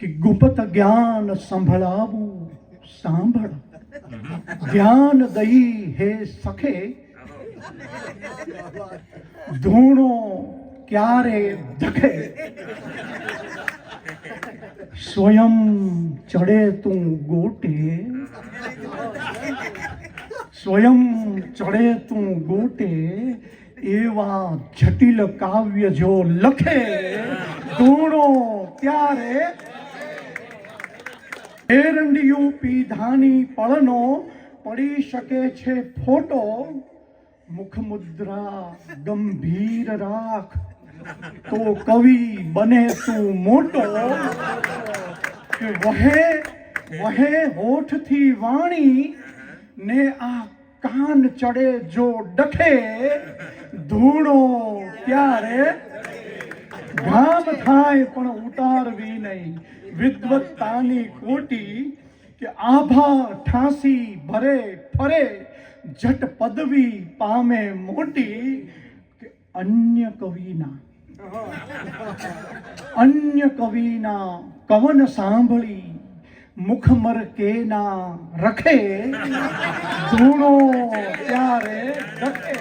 કે ગુપ્ત જ્ઞાન સંભળાવું સાંભળ, જ્ઞાન દઈ હે સખે, ધૂણો ક્યારે ધખે, સ્વયં ચડે તું ગોટે, સ્વયં ચડે તું ગોટે, એવા જટિલ કાવ્ય જો લખે, ધૂણો ત્યારે એરંડિયું પીધાની પળનો પડી શકે છે ફોટો, મુખ મુદ્રા ગંભીર રાખ તો કવિ બને તું મોટો, કે વહે વહે હોઠથી વાણી ને આ કાન ચડે જો ડખે, ધૂણો ત્યારે ગામ થાય પણ ઉતારવી નહીં, વિદ્વત્તાની કોટી કે આભા ઠાંસી ભરે ફરે, જટ પદવી પામે મોટી, કે અન્ય કવિના કવન સાંભળી મુખમર કેના રખે, ધૂણો ત્યારે ડખે.